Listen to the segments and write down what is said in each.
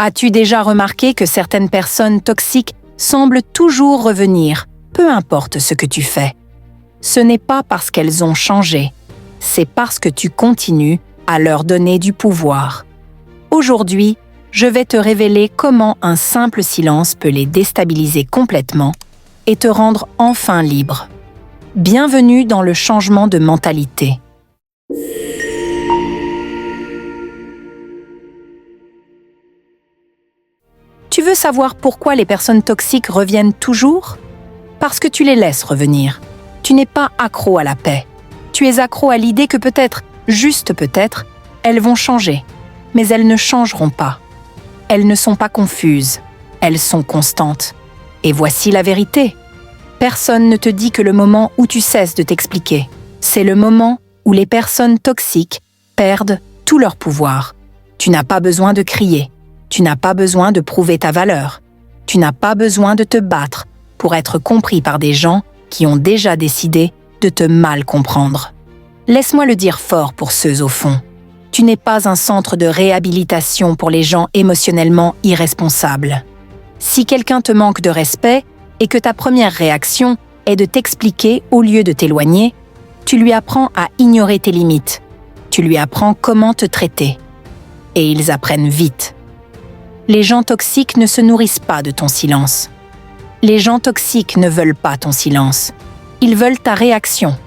As-tu déjà remarqué que certaines personnes toxiques semblent toujours revenir, peu importe ce que tu fais? Ce n'est pas parce qu'elles ont changé, c'est parce que tu continues à leur donner du pouvoir. Aujourd'hui, je vais te révéler comment un simple silence peut les déstabiliser complètement et te rendre enfin libre. Bienvenue dans le changement de mentalité. Tu veux savoir pourquoi les personnes toxiques reviennent toujours? Parce que tu les laisses revenir. Tu n'es pas accro à la paix. Tu es accro à l'idée que peut-être, juste peut-être, elles vont changer. Mais elles ne changeront pas. Elles ne sont pas confuses. Elles sont constantes. Et voici la vérité. Personne ne te dit que le moment où tu cesses de t'expliquer, c'est le moment où les personnes toxiques perdent tout leur pouvoir. Tu n'as pas besoin de crier. Tu n'as pas besoin de prouver ta valeur. Tu n'as pas besoin de te battre pour être compris par des gens qui ont déjà décidé de te mal comprendre. Laisse-moi le dire fort pour ceux au fond. Tu n'es pas un centre de réhabilitation pour les gens émotionnellement irresponsables. Si quelqu'un te manque de respect et que ta première réaction est de t'expliquer au lieu de t'éloigner, tu lui apprends à ignorer tes limites. Tu lui apprends comment te traiter. Et ils apprennent vite. Les gens toxiques ne se nourrissent pas de ton silence. Les gens toxiques ne veulent pas ton silence. Ils veulent ta réaction.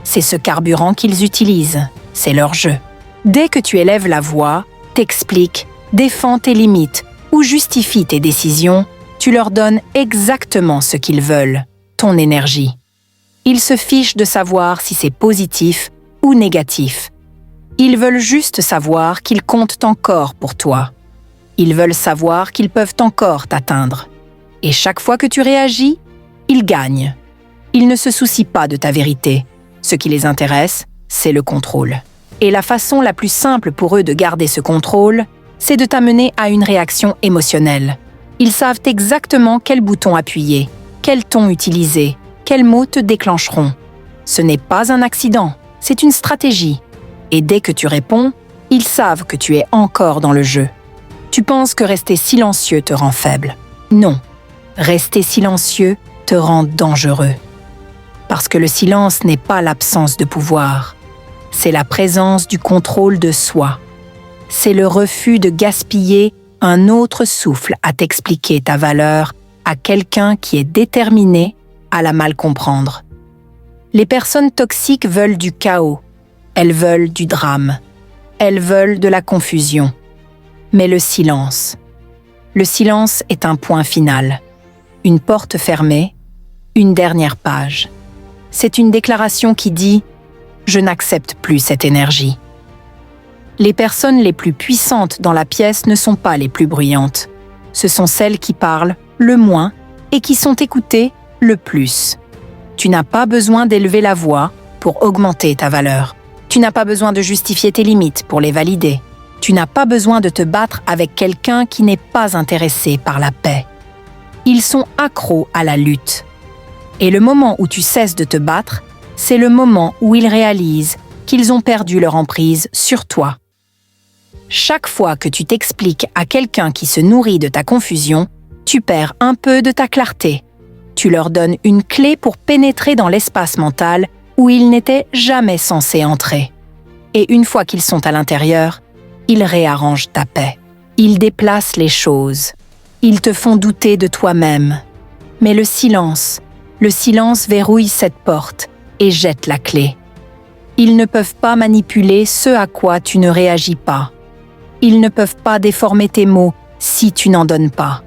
C'est ce carburant qu'ils utilisent. C'est leur jeu. Dès que tu élèves la voix, t'expliques, défends tes limites ou justifies tes décisions, tu leur donnes exactement ce qu'ils veulent, ton énergie. Ils se fichent de savoir si c'est positif ou négatif. Ils veulent juste savoir qu'ils comptent encore pour toi. Ils veulent savoir qu'ils peuvent encore t'atteindre. Et chaque fois que tu réagis, ils gagnent. Ils ne se soucient pas de ta vérité. Ce qui les intéresse, c'est le contrôle. Et la façon la plus simple pour eux de garder ce contrôle, c'est de t'amener à une réaction émotionnelle. Ils savent exactement quel bouton appuyer, quel ton utiliser, quels mots te déclencheront. Ce n'est pas un accident, c'est une stratégie. Et dès que tu réponds, ils savent que tu es encore dans le jeu. Tu penses que rester silencieux te rend faible. Non, rester silencieux te rend dangereux. Parce que le silence n'est pas l'absence de pouvoir. C'est la présence du contrôle de soi. C'est le refus de gaspiller un autre souffle à t'expliquer ta valeur à quelqu'un qui est déterminé à la mal comprendre. Les personnes toxiques veulent du chaos. Elles veulent du drame. Elles veulent de la confusion. Mais le silence est un point final. Une porte fermée, une dernière page. C'est une déclaration qui dit « Je n'accepte plus cette énergie ». Les personnes les plus puissantes dans la pièce ne sont pas les plus bruyantes. Ce sont celles qui parlent le moins et qui sont écoutées le plus. Tu n'as pas besoin d'élever la voix pour augmenter ta valeur. Tu n'as pas besoin de justifier tes limites pour les valider. Tu n'as pas besoin de te battre avec quelqu'un qui n'est pas intéressé par la paix. Ils sont accros à la lutte. Et le moment où tu cesses de te battre, c'est le moment où ils réalisent qu'ils ont perdu leur emprise sur toi. Chaque fois que tu t'expliques à quelqu'un qui se nourrit de ta confusion, tu perds un peu de ta clarté. Tu leur donnes une clé pour pénétrer dans l'espace mental où ils n'étaient jamais censés entrer. Et une fois qu'ils sont à l'intérieur, ils réarrangent ta paix. Ils déplacent les choses. Ils te font douter de toi-même. Mais le silence verrouille cette porte et jette la clé. Ils ne peuvent pas manipuler ce à quoi tu ne réagis pas. Ils ne peuvent pas déformer tes mots si tu n'en donnes pas.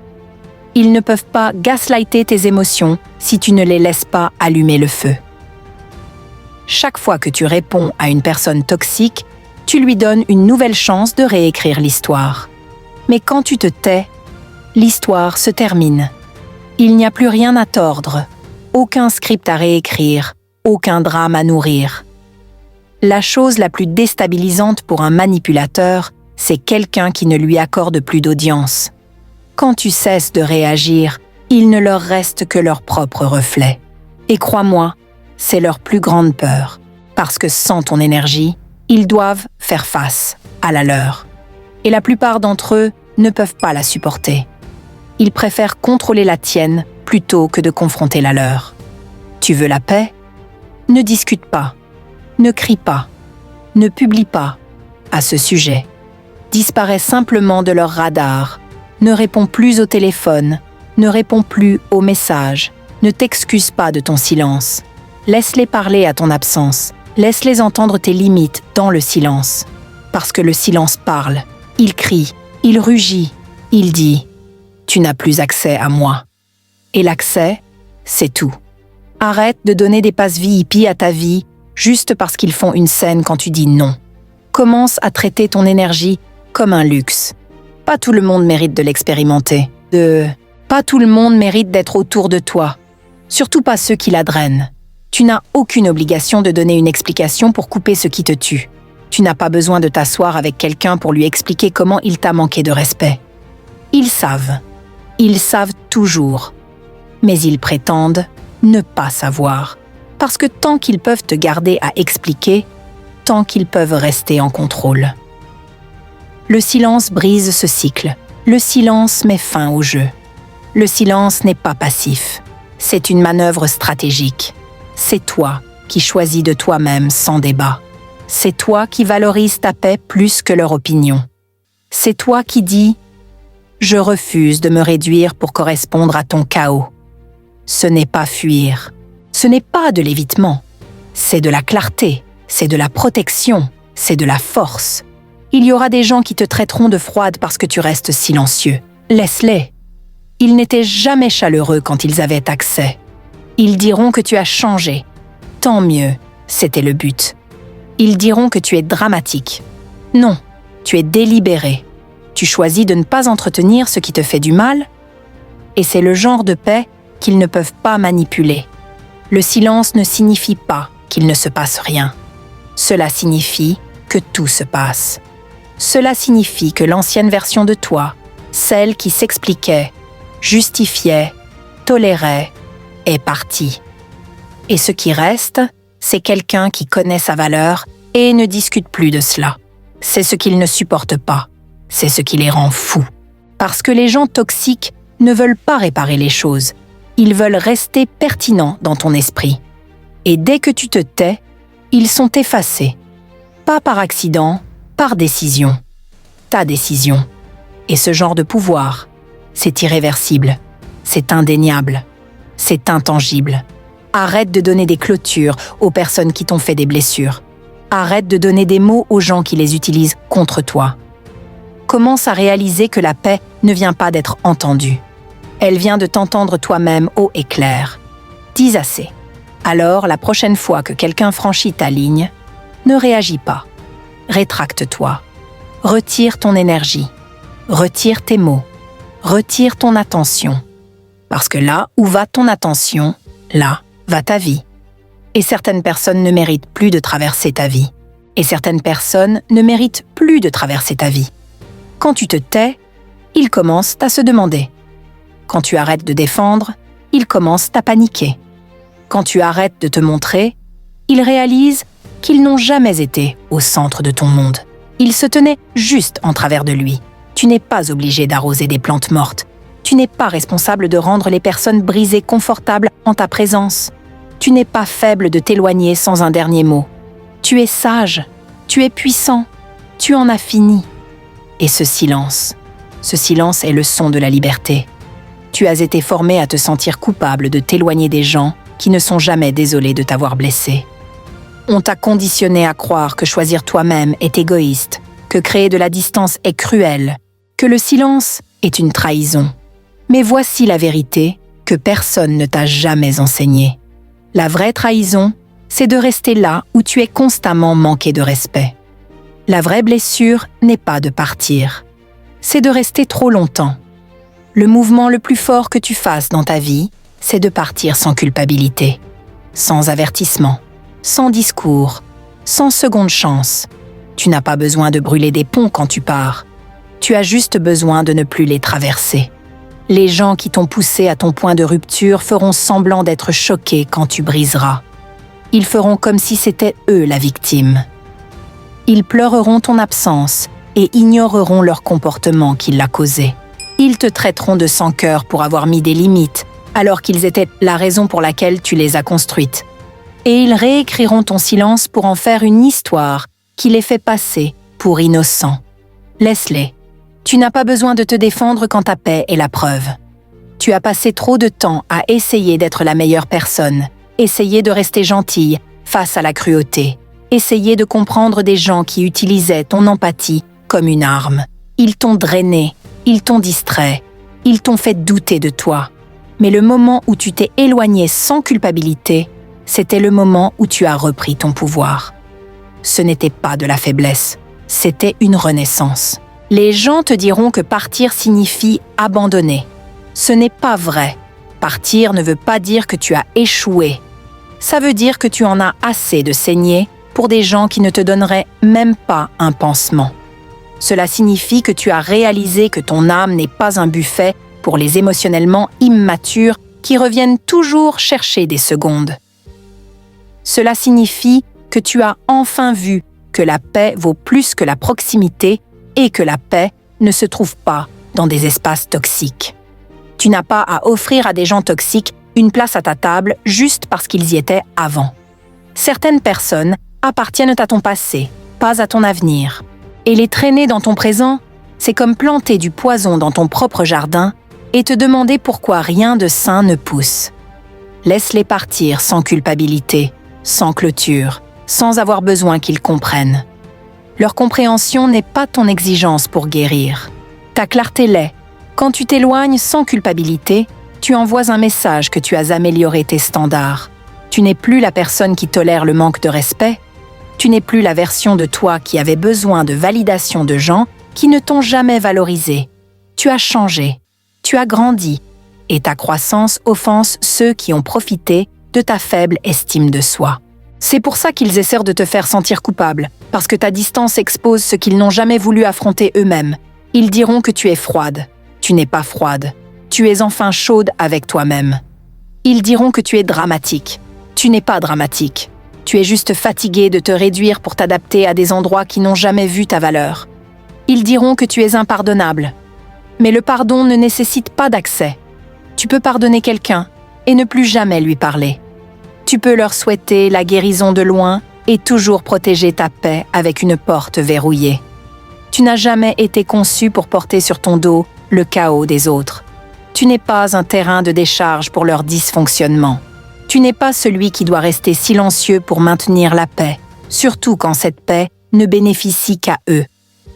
Ils ne peuvent pas gaslighter tes émotions si tu ne les laisses pas allumer le feu. Chaque fois que tu réponds à une personne toxique, tu lui donnes une nouvelle chance de réécrire l'histoire. Mais quand tu te tais, l'histoire se termine. Il n'y a plus rien à tordre, aucun script à réécrire, aucun drame à nourrir. La chose la plus déstabilisante pour un manipulateur, c'est quelqu'un qui ne lui accorde plus d'audience. Quand tu cesses de réagir, il ne leur reste que leur propre reflet. Et crois-moi, c'est leur plus grande peur, parce que sans ton énergie, ils doivent faire face à la leur. Et la plupart d'entre eux ne peuvent pas la supporter. Ils préfèrent contrôler la tienne plutôt que de confronter la leur. Tu veux la paix? Ne discute pas, ne crie pas, ne publie pas à ce sujet. Disparais simplement de leur radar, ne réponds plus au téléphone, ne réponds plus aux messages, ne t'excuse pas de ton silence. Laisse-les parler à ton absence, laisse-les entendre tes limites dans le silence. Parce que le silence parle, il crie, il rugit, il dit « Tu n'as plus accès à moi ». Et l'accès, c'est tout. Arrête de donner des passes VIP à ta vie juste parce qu'ils font une scène quand tu dis non. Commence à traiter ton énergie comme un luxe. Pas tout le monde mérite de l'expérimenter. Pas tout le monde mérite d'être autour de toi. Surtout pas ceux qui la drainent. Tu n'as aucune obligation de donner une explication pour couper ce qui te tue. Tu n'as pas besoin de t'asseoir avec quelqu'un pour lui expliquer comment il t'a manqué de respect. Ils savent toujours. Mais ils prétendent ne pas savoir. Parce que tant qu'ils peuvent te garder à expliquer, tant qu'ils peuvent rester en contrôle. Le silence brise ce cycle. Le silence met fin au jeu. Le silence n'est pas passif. C'est une manœuvre stratégique. C'est toi qui choisis de toi-même sans débat. C'est toi qui valorises ta paix plus que leur opinion. C'est toi qui dis « Je refuse de me réduire pour correspondre à ton chaos ». Ce n'est pas fuir. Ce n'est pas de l'évitement. C'est de la clarté, c'est de la protection, c'est de la force. Il y aura des gens qui te traiteront de froide parce que tu restes silencieux. Laisse-les. Ils n'étaient jamais chaleureux quand ils avaient accès. Ils diront que tu as changé. Tant mieux, c'était le but. Ils diront que tu es dramatique. Non, tu es délibéré. Tu choisis de ne pas entretenir ce qui te fait du mal. Et c'est le genre de paix qu'ils ne peuvent pas manipuler. Le silence ne signifie pas qu'il ne se passe rien. Cela signifie que tout se passe. Cela signifie que l'ancienne version de toi, celle qui s'expliquait, justifiait, tolérait, est partie. Et ce qui reste, c'est quelqu'un qui connaît sa valeur et ne discute plus de cela. C'est ce qu'ils ne supportent pas. C'est ce qui les rend fous. Parce que les gens toxiques ne veulent pas réparer les choses. Ils veulent rester pertinents dans ton esprit. Et dès que tu te tais, ils sont effacés. Pas par accident, par décision. Ta décision. Et ce genre de pouvoir, c'est irréversible. C'est indéniable. C'est intangible. Arrête de donner des clôtures aux personnes qui t'ont fait des blessures. Arrête de donner des mots aux gens qui les utilisent contre toi. Commence à réaliser que la paix ne vient pas d'être entendue. Elle vient de t'entendre toi-même haut et clair. Dis assez. Alors, la prochaine fois que quelqu'un franchit ta ligne, ne réagis pas. Rétracte-toi. Retire ton énergie. Retire tes mots. Retire ton attention. Parce que là où va ton attention, là va ta vie. Et certaines personnes ne méritent plus de traverser ta vie. Et certaines personnes ne méritent plus de traverser ta vie. Quand tu te tais, ils commencent à se demander. Quand tu arrêtes de défendre, ils commencent à paniquer. Quand tu arrêtes de te montrer, ils réalisent qu'ils n'ont jamais été au centre de ton monde. Ils se tenaient juste en travers de lui. Tu n'es pas obligé d'arroser des plantes mortes. Tu n'es pas responsable de rendre les personnes brisées confortables en ta présence. Tu n'es pas faible de t'éloigner sans un dernier mot. Tu es sage, tu es puissant, tu en as fini. Et ce silence est le son de la liberté. Tu as été formé à te sentir coupable de t'éloigner des gens qui ne sont jamais désolés de t'avoir blessé. On t'a conditionné à croire que choisir toi-même est égoïste, que créer de la distance est cruel, que le silence est une trahison. Mais voici la vérité que personne ne t'a jamais enseignée. La vraie trahison, c'est de rester là où tu es constamment manqué de respect. La vraie blessure n'est pas de partir, c'est de rester trop longtemps. Le mouvement le plus fort que tu fasses dans ta vie, c'est de partir sans culpabilité, sans avertissement, sans discours, sans seconde chance. Tu n'as pas besoin de brûler des ponts quand tu pars. Tu as juste besoin de ne plus les traverser. Les gens qui t'ont poussé à ton point de rupture feront semblant d'être choqués quand tu briseras. Ils feront comme si c'était eux la victime. Ils pleureront ton absence et ignoreront leur comportement qui l'a causé. Ils te traiteront de sans-cœur pour avoir mis des limites, alors qu'ils étaient la raison pour laquelle tu les as construites. Et ils réécriront ton silence pour en faire une histoire qui les fait passer pour innocents. Laisse-les. Tu n'as pas besoin de te défendre quand ta paix est la preuve. Tu as passé trop de temps à essayer d'être la meilleure personne, essayer de rester gentille face à la cruauté, essayer de comprendre des gens qui utilisaient ton empathie comme une arme. Ils t'ont drainé, ils t'ont distrait, ils t'ont fait douter de toi. Mais le moment où tu t'es éloigné sans culpabilité, c'était le moment où tu as repris ton pouvoir. Ce n'était pas de la faiblesse, c'était une renaissance. Les gens te diront que partir signifie abandonner. Ce n'est pas vrai. Partir ne veut pas dire que tu as échoué. Ça veut dire que tu en as assez de saigner pour des gens qui ne te donneraient même pas un pansement. Cela signifie que tu as réalisé que ton âme n'est pas un buffet pour les émotionnellement immatures qui reviennent toujours chercher des secondes. Cela signifie que tu as enfin vu que la paix vaut plus que la proximité et que la paix ne se trouve pas dans des espaces toxiques. Tu n'as pas à offrir à des gens toxiques une place à ta table juste parce qu'ils y étaient avant. Certaines personnes appartiennent à ton passé, pas à ton avenir. Et les traîner dans ton présent, c'est comme planter du poison dans ton propre jardin et te demander pourquoi rien de sain ne pousse. Laisse-les partir sans culpabilité, sans clôture, sans avoir besoin qu'ils comprennent. Leur compréhension n'est pas ton exigence pour guérir. Ta clarté l'est. Quand tu t'éloignes sans culpabilité, tu envoies un message que tu as amélioré tes standards. Tu n'es plus la personne qui tolère le manque de respect. Tu n'es plus la version de toi qui avait besoin de validation de gens qui ne t'ont jamais valorisé. Tu as changé, tu as grandi, et ta croissance offense ceux qui ont profité de ta faible estime de soi. C'est pour ça qu'ils essaient de te faire sentir coupable, parce que ta distance expose ce qu'ils n'ont jamais voulu affronter eux-mêmes. Ils diront que tu es froide. Tu n'es pas froide. Tu es enfin chaude avec toi-même. Ils diront que tu es dramatique. Tu n'es pas dramatique. Tu es juste fatigué de te réduire pour t'adapter à des endroits qui n'ont jamais vu ta valeur. Ils diront que tu es impardonnable. Mais le pardon ne nécessite pas d'accès. Tu peux pardonner quelqu'un et ne plus jamais lui parler. Tu peux leur souhaiter la guérison de loin et toujours protéger ta paix avec une porte verrouillée. Tu n'as jamais été conçu pour porter sur ton dos le chaos des autres. Tu n'es pas un terrain de décharge pour leur dysfonctionnement. Tu n'es pas celui qui doit rester silencieux pour maintenir la paix, surtout quand cette paix ne bénéficie qu'à eux.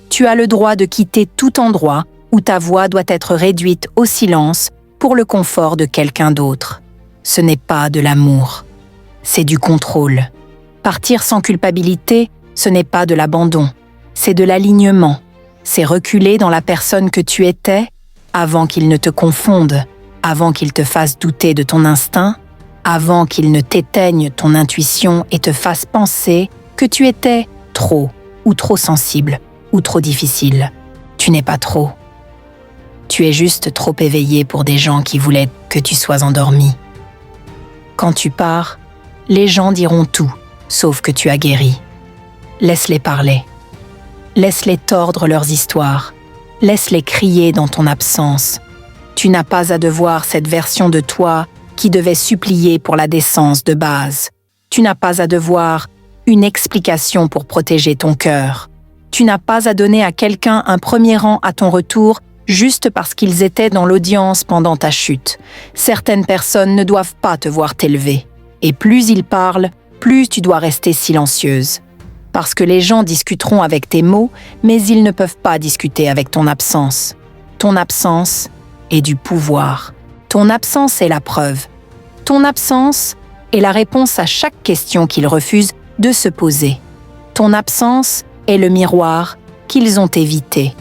Tu as le droit de quitter tout endroit où ta voix doit être réduite au silence pour le confort de quelqu'un d'autre. Ce n'est pas de l'amour, c'est du contrôle. Partir sans culpabilité, ce n'est pas de l'abandon, c'est de l'alignement. C'est reculer dans la personne que tu étais avant qu'il ne te confonde, avant qu'il te fasse douter de ton instinct, avant qu'il ne t'éteigne ton intuition et te fasse penser que tu étais trop ou trop sensible ou trop difficile. Tu n'es pas trop. Tu es juste trop éveillé pour des gens qui voulaient que tu sois endormi. Quand tu pars, les gens diront tout, sauf que tu as guéri. Laisse-les parler. Laisse-les tordre leurs histoires. Laisse-les crier dans ton absence. Tu n'as pas à devoir cette version de toi qui devait supplier pour la décence de base. Tu n'as pas à devoir une explication pour protéger ton cœur. Tu n'as pas à donner à quelqu'un un premier rang à ton retour juste parce qu'ils étaient dans l'audience pendant ta chute. Certaines personnes ne doivent pas te voir t'élever. Et plus ils parlent, plus tu dois rester silencieuse. Parce que les gens discuteront avec tes mots, mais ils ne peuvent pas discuter avec ton absence. Ton absence est du pouvoir. Ton absence est la preuve. Ton absence est la réponse à chaque question qu'ils refusent de se poser. Ton absence est le miroir qu'ils ont évité.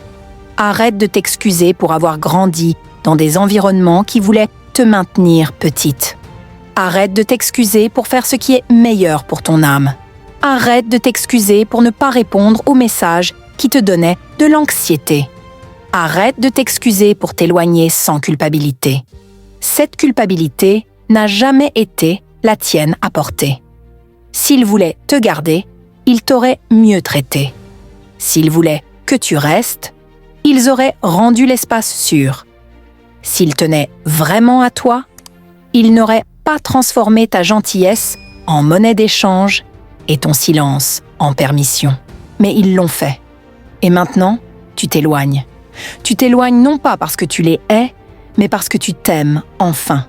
Arrête de t'excuser pour avoir grandi dans des environnements qui voulaient te maintenir petite. Arrête de t'excuser pour faire ce qui est meilleur pour ton âme. Arrête de t'excuser pour ne pas répondre aux messages qui te donnaient de l'anxiété. Arrête de t'excuser pour t'éloigner sans culpabilité. Cette culpabilité n'a jamais été la tienne à porter. S'il voulait te garder, il t'aurait mieux traité. S'il voulait que tu restes, ils auraient rendu l'espace sûr. S'ils tenaient vraiment à toi, ils n'auraient pas transformé ta gentillesse en monnaie d'échange et ton silence en permission. Mais ils l'ont fait. Et maintenant, tu t'éloignes. Tu t'éloignes non pas parce que tu les hais, mais parce que tu t'aimes enfin.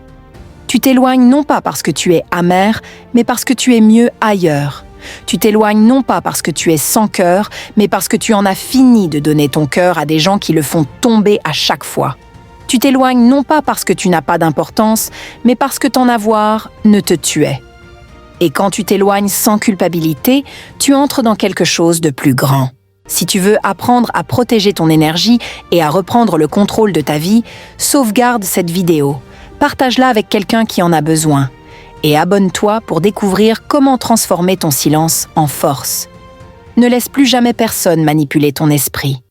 Tu t'éloignes non pas parce que tu es amer, mais parce que tu es mieux ailleurs. Tu t'éloignes non pas parce que tu es sans cœur, mais parce que tu en as fini de donner ton cœur à des gens qui le font tomber à chaque fois. Tu t'éloignes non pas parce que tu n'as pas d'importance, mais parce que t'en avoir ne te tuait. Et quand tu t'éloignes sans culpabilité, tu entres dans quelque chose de plus grand. Si tu veux apprendre à protéger ton énergie et à reprendre le contrôle de ta vie, sauvegarde cette vidéo, partage-la avec quelqu'un qui en a besoin et abonne-toi pour découvrir comment transformer ton silence en force. Ne laisse plus jamais personne manipuler ton esprit.